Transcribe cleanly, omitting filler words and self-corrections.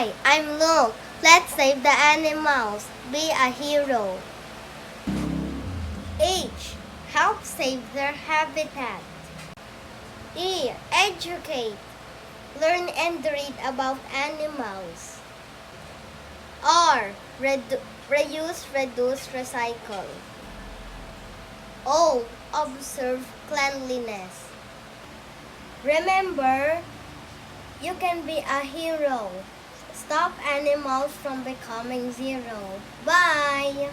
Hi, I'm Luke. Let's save the animals. Be a hero. H. Help save their habitat. E. Educate. Learn and read about animals. R. Reuse, reduce, recycle. O. Observe cleanliness. Remember, you can be a hero. Stop animals from becoming zero. Bye!